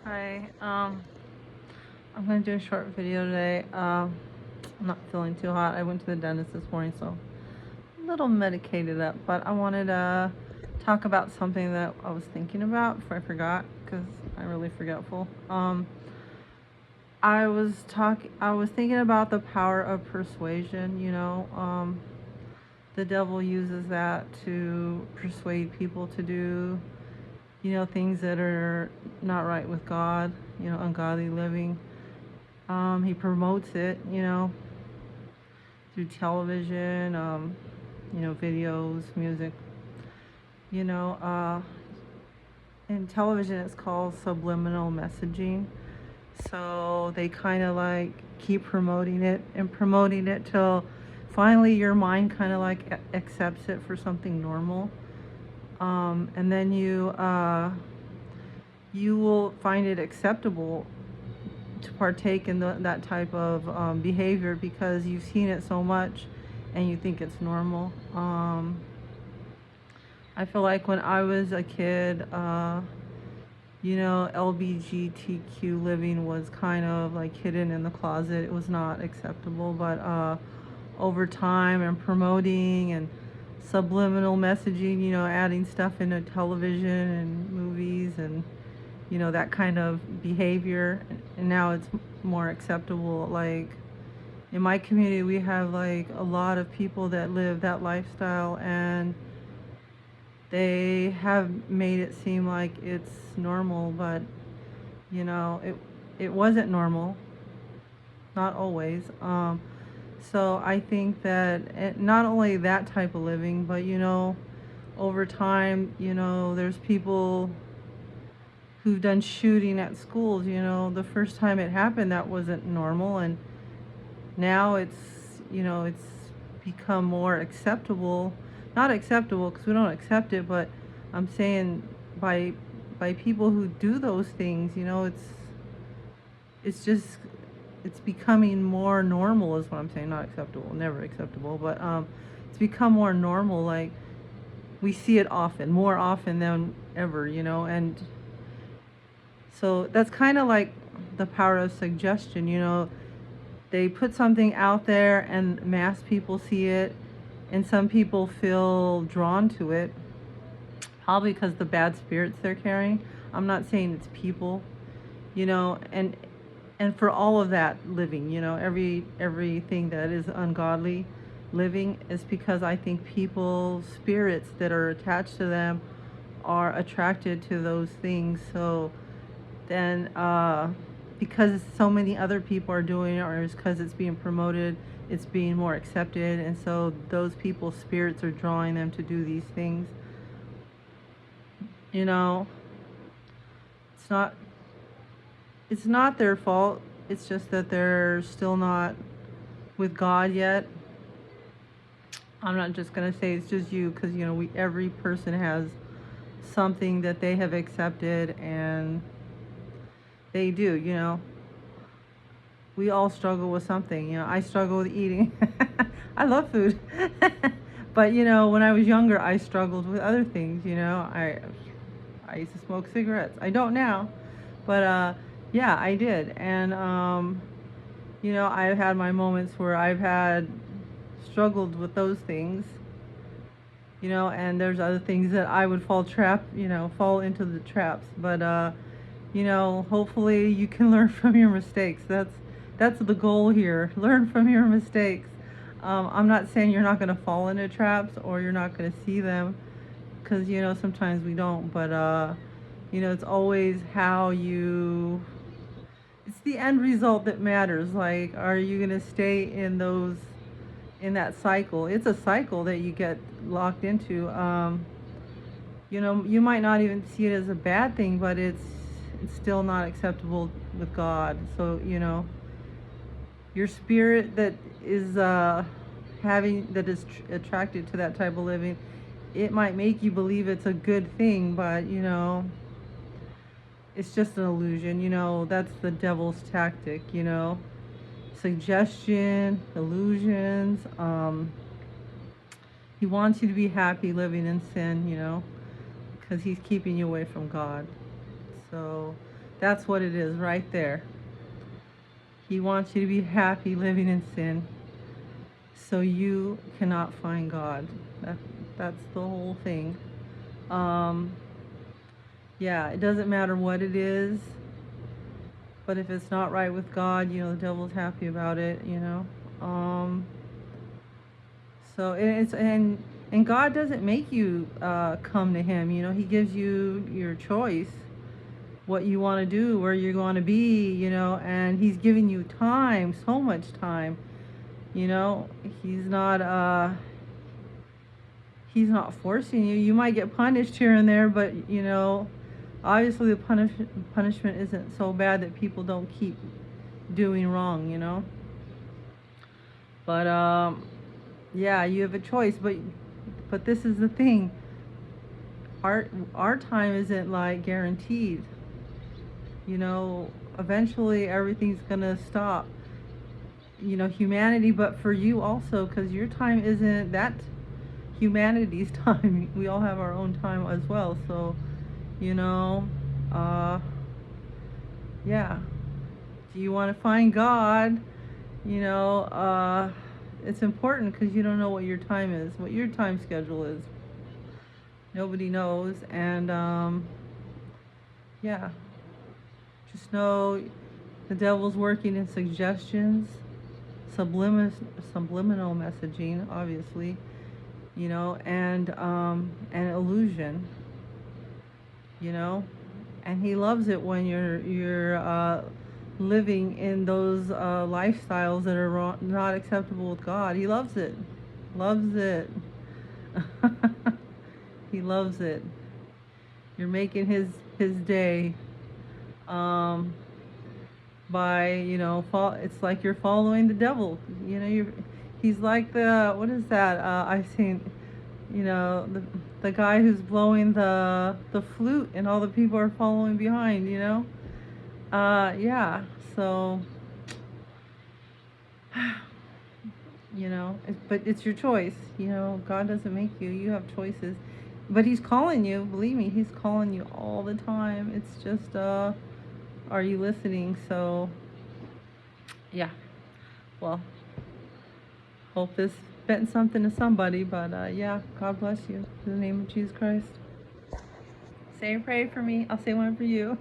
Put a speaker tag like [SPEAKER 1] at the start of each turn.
[SPEAKER 1] Hi, I'm gonna do a short video today. I'm not feeling too hot. I went to the dentist this morning, so a little medicated up. But I wanted to talk about something that I was thinking about before I forgot, because I'm really forgetful. I was thinking about the power of persuasion. The devil uses that to persuade people to do, things that are not right with God. Ungodly living. He promotes it, through television, videos, music. You know, uh, in television, it's called subliminal messaging. So they kind of like keep promoting it and promoting it till finally your mind kind of like accepts it for something normal. And then you will find it acceptable to partake in that type of behavior because you've seen it so much and you think it's normal. I feel like when I was a kid, LBGTQ living was kind of like hidden in the closet. It was not acceptable, but over time and promoting and subliminal messaging, adding stuff into television and movies and that kind of behavior, and now it's more acceptable. Like in my community, we have like a lot of people that live that lifestyle, and they have made it seem like it's normal, but it wasn't normal, not always. So I think that not only that type of living, but over time, there's people who've done shooting at schools. The first time it happened, that wasn't normal, and now it's become more acceptable. Not acceptable because we don't accept it, but I'm saying by by people who do those things, it's just it's becoming more normal is what I'm saying. Not acceptable, never acceptable, but it's become more normal. Like we see it often, more often than ever, and so that's kind of like the power of suggestion. They put something out there and mass people see it, and some people feel drawn to it, probably because the bad spirits they're carrying. I'm not saying it's people, and for all of that living, everything that is ungodly living is because I think people's spirits that are attached to them are attracted to those things. So then because so many other people are doing it, or it's because it's being promoted, it's being more accepted, and so those people's spirits are drawing them to do these things. you know it's not it's not their fault. It's just that they're still not with God yet. I'm not just going to say it's just you, because we every person has something that they have accepted, and they do. We all struggle with something. I struggle with eating. I love food. But when I was younger, I struggled with other things. I used to smoke cigarettes. I don't now, but yeah, I did. And I've had my moments where I've had struggled with those things. And there's other things that I would fall into the traps. But hopefully you can learn from your mistakes. That's the goal here. Learn from your mistakes. I'm not saying you're not going to fall into traps or you're not going to see them, because sometimes we don't. But it's always how you. It's the end result that matters. Like, are you going to stay in that cycle? It's a cycle that you get locked into. You might not even see it as a bad thing, but it's still not acceptable with God. So, your spirit that is attracted to that type of living, it might make you believe it's a good thing, but it's just an illusion. That's the devil's tactic. Suggestion, illusions. He wants you to be happy living in sin, because he's keeping you away from God. So That's what it is right there. He wants you to be happy living in sin, so you cannot find God. That, that's the whole thing. Um, yeah, it doesn't matter what it is, but if it's not right with God, the devil's happy about it, Um, so and God doesn't make you come to Him. He gives you your choice, what you want to do, where you're going to be, and He's giving you time, so much time. You know, He's not He's not forcing you. You might get punished here and there, but obviously the punishment isn't so bad that people don't keep doing wrong. But yeah, you have a choice, but this is the thing. Our time isn't like guaranteed. Eventually everything's gonna stop. Humanity, but for you also, because your time isn't that humanity's time. We all have our own time as well. So, you know, uh, yeah. Do you want to find God? You know, it's important because you don't know what your time is, what your time schedule is. Nobody knows, and yeah, just know the devil's working in suggestions, subliminal messaging, obviously, and illusion, and he loves it when you're living in those lifestyles that are not acceptable with God. He loves it, loves it. He loves it. You're making his day um, by it's like you're following the devil. He's like what is that? I've seen the guy who's blowing the flute and all the people are following behind. Yeah. So but it's your choice. God doesn't make you. You have choices. But He's calling you. Believe me, He's calling you all the time. It's just, are you listening? So, yeah. Well, hope this meant something to somebody. But yeah, God bless you. In the name of Jesus Christ. Say a prayer for me. I'll say one for you.